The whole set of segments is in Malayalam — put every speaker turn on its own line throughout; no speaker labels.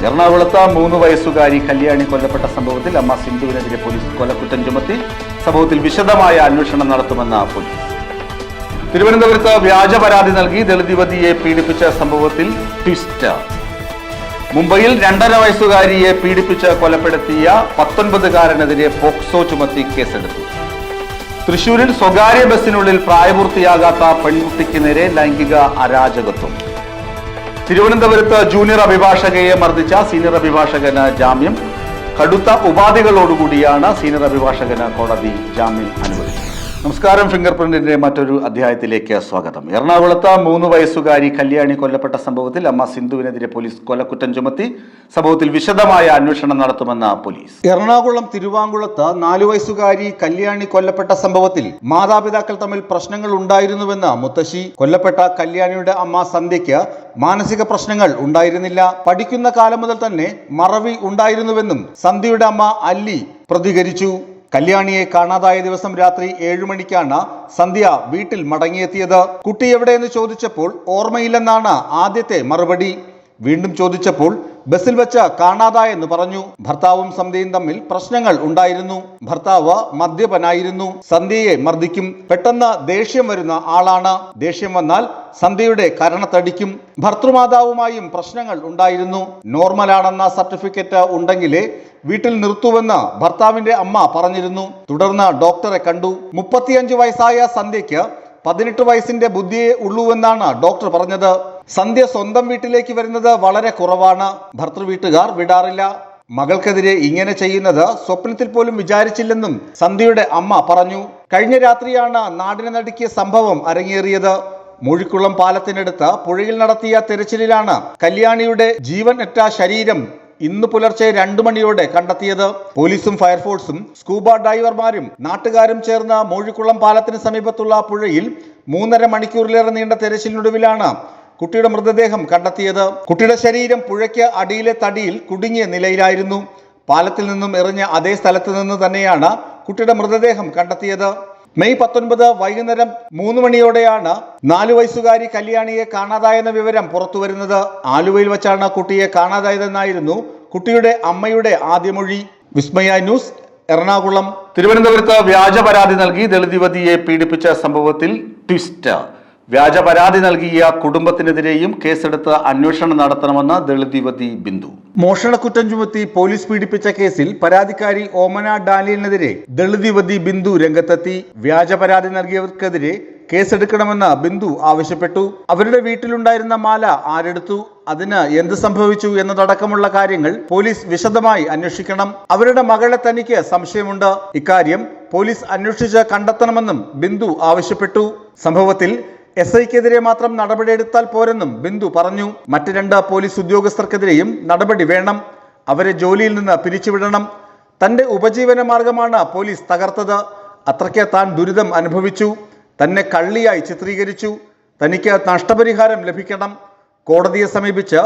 എറണാകുളത്ത് 3 വയസ്സുകാരി കല്യാണി കൊല്ലപ്പെട്ട സംഭവത്തിൽ അമ്മ സിന്ധുവിനെതിരെ പോലീസ് കൊലക്കുറ്റം ചുമത്തി. സംഭവത്തിൽ വിശദമായ അന്വേഷണം നടത്തുമെന്ന് പോലീസ്. തിരുവനന്തപുരത്ത് വ്യാജ പരാതി നൽകി ദളിത് യുവതിയെ പീഡിപ്പിച്ച സംഭവത്തിൽ ട്വിസ്റ്റ്. മുംബൈയിൽ 2.5 വയസ്സുകാരിയെ പീഡിപ്പിച്ച് കൊലപ്പെടുത്തിയ 19കാരനെതിരെ പോക്സോ ചുമത്തി കേസെടുത്തു. തൃശൂരിൽ സ്വകാര്യ ബസ്സിനുള്ളിൽ പ്രായപൂർത്തിയാകാത്ത പെൺകുട്ടിക്ക് നേരെ ലൈംഗിക അരാജകത്വം. തിരുവനന്തപുരത്ത് ജൂനിയർ അഭിഭാഷകയെ മർദ്ദിച്ച സീനിയർ അഭിഭാഷകന് ജാമ്യം. കടുത്ത ഉപാധികളോടുകൂടിയാണ് സീനിയർ അഭിഭാഷകന് കോടതി ജാമ്യം അനുവദിച്ചത്. നമസ്കാരം, ഫിംഗർ പ്രിന്റിന്റെ മറ്റൊരു അധ്യായത്തിലേക്ക് സ്വാഗതം. എറണാകുളത്ത് 3 വയസ്സുകാരി കല്യാണി കൊല്ലപ്പെട്ട സംഭവത്തിൽ അമ്മ സിന്ധുവിനെതിരെ പോലീസ് കൊലക്കുറ്റം ചുമത്തി. സംഭവത്തിൽ വിശദമായ അന്വേഷണം നടത്തുമെന്ന് പോലീസ്.
എറണാകുളം തിരുവാങ്കുളത്ത് 4 വയസ്സുകാരി കല്യാണി കൊല്ലപ്പെട്ട സംഭവത്തിൽ മാതാപിതാക്കൾ തമ്മിൽ പ്രശ്നങ്ങൾ ഉണ്ടായിരുന്നുവെന്ന് മുത്തശ്ശി. കൊല്ലപ്പെട്ട കല്യാണിയുടെ അമ്മ സന്ധ്യയ്ക്ക് മാനസിക പ്രശ്നങ്ങൾ ഉണ്ടായിരുന്നില്ല. പഠിക്കുന്ന കാലം മുതൽ തന്നെ മറവി ഉണ്ടായിരുന്നുവെന്നും സന്ധ്യയുടെ അമ്മ അല്ലി പ്രതികരിച്ചു. കല്യാണിയെ കാണാതായ ദിവസം രാത്രി 7 മണിക്കാണ് സന്ധ്യ വീട്ടിൽ മടങ്ങിയെത്തിയത്. കുട്ടി എവിടെയെന്ന് ചോദിച്ചപ്പോൾ ഓർമ്മയില്ലെന്നാണ് ആദ്യത്തെ മറുപടി. വീണ്ടും ചോദിച്ചപ്പോൾ ബസ്സിൽ വെച്ച് കാണാതായെന്ന് പറഞ്ഞു. ഭർത്താവും സന്ധ്യയും തമ്മിൽ പ്രശ്നങ്ങൾ ഉണ്ടായിരുന്നു. ഭർത്താവ് മദ്യപനായിരുന്നു. സന്ധ്യയെ മർദ്ദിക്കും. പെട്ടെന്ന് ദേഷ്യം വരുന്ന ആളാണ്. ദേഷ്യം വന്നാൽ സന്ധ്യയുടെ കരണത്തടിക്കും. ഭർത്തൃമാതാവുമായും പ്രശ്നങ്ങൾ ഉണ്ടായിരുന്നു. നോർമലാണെന്ന സർട്ടിഫിക്കറ്റ് ഉണ്ടെങ്കിലേ വീട്ടിൽ നിർത്തുവെന്ന് ഭർത്താവിന്റെ അമ്മ പറഞ്ഞിരുന്നു. തുടർന്ന് ഡോക്ടറെ കണ്ടു. 35 വയസ്സായ സന്ധ്യയ്ക്ക് 18 വയസ്സിന്റെ ബുദ്ധിയെ ഉള്ളൂവെന്നാണ് ഡോക്ടർ പറഞ്ഞത്. സന്ധ്യ സ്വന്തം വീട്ടിലേക്ക് വരുന്നത് വളരെ കുറവാണ്. ഭർത്തൃ വീട്ടുകാർ വിടാറില്ല. മകൾക്കെതിരെ ഇങ്ങനെ ചെയ്യുന്നത് സ്വപ്നത്തിൽ പോലും വിചാരിച്ചില്ലെന്നും സന്ധ്യയുടെ അമ്മ പറഞ്ഞു. കഴിഞ്ഞ രാത്രിയാണ് നാടിനെ നടുക്കിയ സംഭവം അരങ്ങേറിയത്. മൂഴിക്കുളം പാലത്തിനടുത്ത് പുഴയിൽ നടത്തിയ തെരച്ചിലിലാണ് കല്യാണിയുടെ ജീവൻ അറ്റ ശരീരം ഇന്ന് പുലർച്ചെ 2 മണിയോടെ കണ്ടെത്തിയത്. പോലീസും ഫയർഫോഴ്സും സ്കൂബ ഡൈവർമാരും നാട്ടുകാരും ചേർന്ന് മൂഴിക്കുളം പാലത്തിന് സമീപത്തുള്ള പുഴയിൽ 3.5 മണിക്കൂറിലേറെ നീണ്ട തെരച്ചിലിനൊടുവിലാണ് കുട്ടിയുടെ മൃതദേഹം കണ്ടെത്തിയത്. കുട്ടിയുടെ ശരീരം പുഴയ്ക്ക് അടിയിലെ തടിയിൽ കുടുങ്ങിയ നിലയിലായിരുന്നു. പാലത്തിൽ നിന്നും എറിഞ്ഞ അതേ സ്ഥലത്ത് നിന്ന് തന്നെയാണ് കുട്ടിയുടെ മൃതദേഹം കണ്ടെത്തിയത്. മെയ് 19 വൈകുന്നേരം 3 മണിയോടെയാണ് 4 വയസ്സുകാരി കല്യാണിയെ കാണാതായെന്ന വിവരം പുറത്തുവരുന്നത്. ആലുവയിൽ വെച്ചാണ് കുട്ടിയെ കാണാതായതെന്നായിരുന്നു കുട്ടിയുടെ അമ്മയുടെ ആദ്യമൊഴി. വിസ്മയ ന്യൂസ്, എറണാകുളം.
തിരുവനന്തപുരത്ത് വ്യാജ പരാതി നൽകി ദളിത് യുവതിയെ പീഡിപ്പിച്ച സംഭവത്തിൽ ട്വിസ്റ്റ്. വ്യാജ പരാതി നൽകിയ കുടുംബത്തിനെതിരെയും കേസെടുത്ത് അന്വേഷണം നടത്തണമെന്ന് ദളിത് യുവതി ബിന്ദു.
മോഷണക്കുറ്റം ചുമത്തി പോലീസ് പീഡിപ്പിച്ച കേസിൽ പരാതിക്കാരി ഓമന ഡാനിയലിനെതിരെ ദളിത് യുവതി ബിന്ദു രംഗത്തെത്തി. വ്യാജ പരാതി നൽകിയവർക്കെതിരെ കേസെടുക്കണമെന്ന് ബിന്ദു ആവശ്യപ്പെട്ടു. അവരുടെ വീട്ടിലുണ്ടായിരുന്ന മാല ആരെടുത്തു, അതിന് എന്ത് സംഭവിച്ചു എന്നതടക്കമുള്ള കാര്യങ്ങൾ പോലീസ് വിശദമായി അന്വേഷിക്കണം. അവരുടെ മകളെ തനിക്ക് സംശയമുണ്ട്. ഇക്കാര്യം പോലീസ് അന്വേഷിച്ച് കണ്ടെത്തണമെന്നും ബിന്ദു ആവശ്യപ്പെട്ടു. സംഭവത്തിൽ SIക്കെതിരെ മാത്രം നടപടിയെടുത്താൽ പോരെന്നും ബിന്ദു പറഞ്ഞു. മറ്റ് 2 പോലീസ് ഉദ്യോഗസ്ഥർക്കെതിരെയും നടപടി വേണം. അവരെ ജോലിയിൽ നിന്ന് പിരിച്ചുവിടണം. തന്റെ ഉപജീവന മാർഗമാണ് പോലീസ് തകർത്തത്. അത്രയ്ക്ക് താൻ ദുരിതം അനുഭവിച്ചു. തന്നെ കള്ളിയായി ചിത്രീകരിച്ചു. തനിക്ക് നഷ്ടപരിഹാരം ലഭിക്കണം. കോടതിയെ സമീപിച്ച്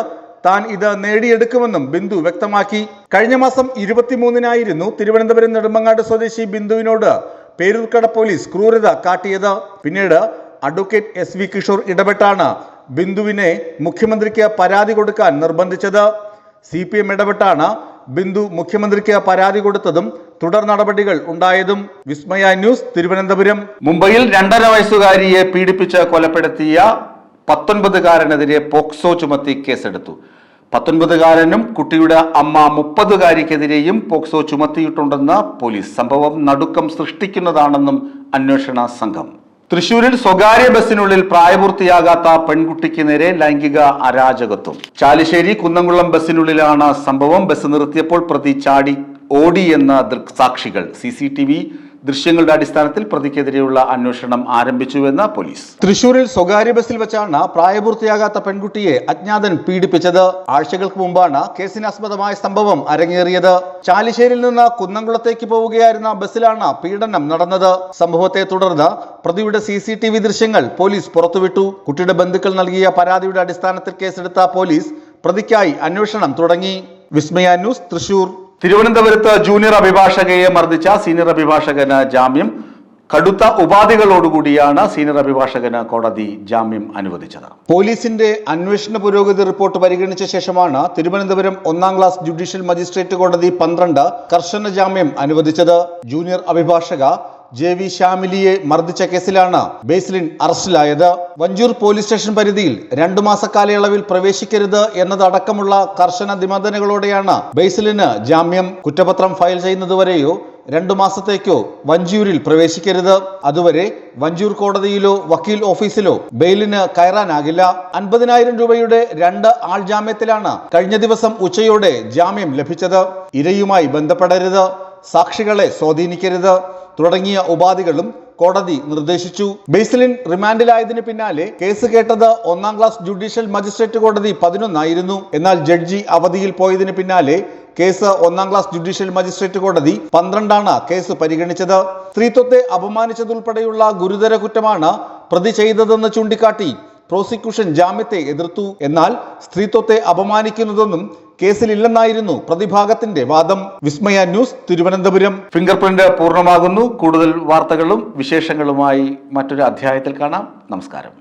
താൻ ഇത് നേടിയെടുക്കുമെന്നും ബിന്ദു വ്യക്തമാക്കി. കഴിഞ്ഞ മാസം 23-നായിരുന്നു തിരുവനന്തപുരം നെടുമങ്ങാട് സ്വദേശി ബിന്ദുവിനോട് പേരൂർക്കട പോലീസ് ക്രൂരത കാട്ടിയത്. പിന്നീട് അഡ്വക്കേറ്റ് SV കിഷോർ ഇടപെട്ടാണ് ബിന്ദുവിനെ മുഖ്യമന്ത്രിക്ക് പരാതി കൊടുക്കാൻ നിർബന്ധിച്ചത്. CPM ഇടപെട്ടാണ് ബിന്ദു മുഖ്യമന്ത്രിക്ക് പരാതി കൊടുത്തതും തുടർ നടപടികൾ ഉണ്ടായതും. വിസ്മയ ന്യൂസ്, തിരുവനന്തപുരം.
മുംബൈയിൽ 2.5 വയസ്സുകാരിയെ പീഡിപ്പിച്ച് കൊലപ്പെടുത്തിയ 19കാരനെതിരെ പോക്സോ ചുമത്തി കേസെടുത്തു. 19കാരനും കുട്ടിയുടെ അമ്മ 30കാരിക്കെതിരെയും പോക്സോ ചുമത്തിയിട്ടുണ്ടെന്ന് പോലീസ്. സംഭവം നടുക്കം സൃഷ്ടിക്കുന്നതാണെന്നും അന്വേഷണ സംഘം. തൃശൂരിൽ സ്വകാര്യ ബസ്സിനുള്ളിൽ പ്രായപൂർത്തിയാകാത്ത പെൺകുട്ടിക്ക് നേരെ ലൈംഗിക അരാജകത്വം. ചാലിശ്ശേരി കുന്നംകുളം ബസ്സിനുള്ളിലാണ് സംഭവം. ബസ് നിർത്തിയപ്പോൾ പ്രതി ചാടി ഓടിയെന്ന ദൃക്സാക്ഷികൾ. CCTV ദൃശ്യങ്ങളുടെ അടിസ്ഥാനത്തിൽ പ്രതിക്കെതിരെയുള്ള അന്വേഷണം ആരംഭിച്ചുവെന്ന് പോലീസ്.
തൃശൂരിൽ സ്വകാര്യ ബസ്സിൽ വെച്ചാണ് പ്രായപൂർത്തിയാകാത്ത പെൺകുട്ടിയെ അജ്ഞാതൻ പീഡിപ്പിച്ചത്. ആഴ്ചകൾക്ക് മുമ്പാണ് കേസിനാസ്പദമായ സംഭവം അരങ്ങേറിയത്. ചാലിശ്ശേരിയിൽ നിന്ന് കുന്നംകുളത്തേക്ക് പോവുകയായിരുന്ന ബസ്സിലാണ് പീഡനം നടന്നത്. സംഭവത്തെ തുടർന്ന് പ്രതിയുടെ CCTV ദൃശ്യങ്ങൾ പോലീസ് പുറത്തുവിട്ടു. കുട്ടിയുടെ ബന്ധുക്കൾ നൽകിയ പരാതിയുടെ അടിസ്ഥാനത്തിൽ കേസെടുത്ത പോലീസ് പ്രതിക്കായി അന്വേഷണം തുടങ്ങി. വിസ്മയ ന്യൂസ്, തൃശൂർ.
തിരുവനന്തപുരത്ത് ജൂനിയർ അഭിഭാഷകയെ മർദ്ദിച്ച സീനിയർ അഭിഭാഷകന് ജാമ്യം. കടുത്ത ഉപാധികളോടുകൂടിയാണ് സീനിയർ അഭിഭാഷകന് കോടതി ജാമ്യം അനുവദിച്ചത്.
പോലീസിന്റെ അന്വേഷണ പുരോഗതി റിപ്പോർട്ട് പരിഗണിച്ച ശേഷമാണ് തിരുവനന്തപുരം 1ാം ക്ലാസ് ജുഡീഷ്യൽ മജിസ്ട്രേറ്റ് കോടതി 12 കർശന ജാമ്യം അനുവദിച്ചത്. ജൂനിയർ അഭിഭാഷക JV ഷാമിലിയെ മർദ്ദിച്ച കേസിലാണ് ബേസിലിൻ അറസ്റ്റിലായത്. വഞ്ചൂർ പോലീസ് സ്റ്റേഷൻ പരിധിയിൽ 2 മാസ കാലയളവിൽ പ്രവേശിക്കരുത് എന്നതടക്കമുള്ള കർശന നിബന്ധനകളോടെയാണ് ബേസിലിന് ജാമ്യം. കുറ്റപത്രം ഫയൽ ചെയ്യുന്നതുവരെയോ 2 മാസത്തേക്കോ വഞ്ചൂരിൽ പ്രവേശിക്കരുത്. അതുവരെ വഞ്ചൂർ കോടതിയിലോ വക്കീൽ ഓഫീസിലോ ബെയിലിന് കയറാനാകില്ല. 50,000 രൂപയുടെ 2 ആൾ ജാമ്യത്തിലാണ് കഴിഞ്ഞ ദിവസം ഉച്ചയോടെ ജാമ്യം ലഭിച്ചത്. ഇരയുമായി ബന്ധപ്പെടരുത്, സാക്ഷികളെ സ്വാധീനിക്കരുത് തുടങ്ങിയ ഉപാധികളും കോടതി നിർദ്ദേശിച്ചു. ബേസിലിൻ റിമാൻഡിലായതിനു പിന്നാലെ കേസ് കേട്ടത് 1ാം ക്ലാസ് ജുഡീഷ്യൽ മജിസ്ട്രേറ്റ് കോടതി 11 ആയിരുന്നു. എന്നാൽ ജഡ്ജി അവധിയിൽ പോയതിനു പിന്നാലെ കേസ് 1ാം ക്ലാസ് ജുഡീഷ്യൽ മജിസ്ട്രേറ്റ് കോടതി 12 കേസ് പരിഗണിച്ചത്. സ്ത്രീത്വത്തെ അപമാനിച്ചതുൾപ്പെടെയുള്ള ഗുരുതര കുറ്റമാണ് പ്രതി ചെയ്തതെന്ന് ചൂണ്ടിക്കാട്ടി പ്രോസിക്യൂഷൻ ജാമ്യത്തെ എതിർത്തു. എന്നാൽ സ്ത്രീത്വത്തെ അപമാനിക്കുന്നതൊന്നും കേസിലില്ലെന്നായിരുന്നു പ്രതിഭാഗത്തിന്റെ വാദം. വിസ്മയ ന്യൂസ്, തിരുവനന്തപുരം.
ഫിംഗർ പ്രിന്റ് പൂർണ്ണമാകുന്നു. കൂടുതൽ വാർത്തകളും വിശേഷങ്ങളുമായി മറ്റൊരു അധ്യായത്തിൽ കാണാം. നമസ്കാരം.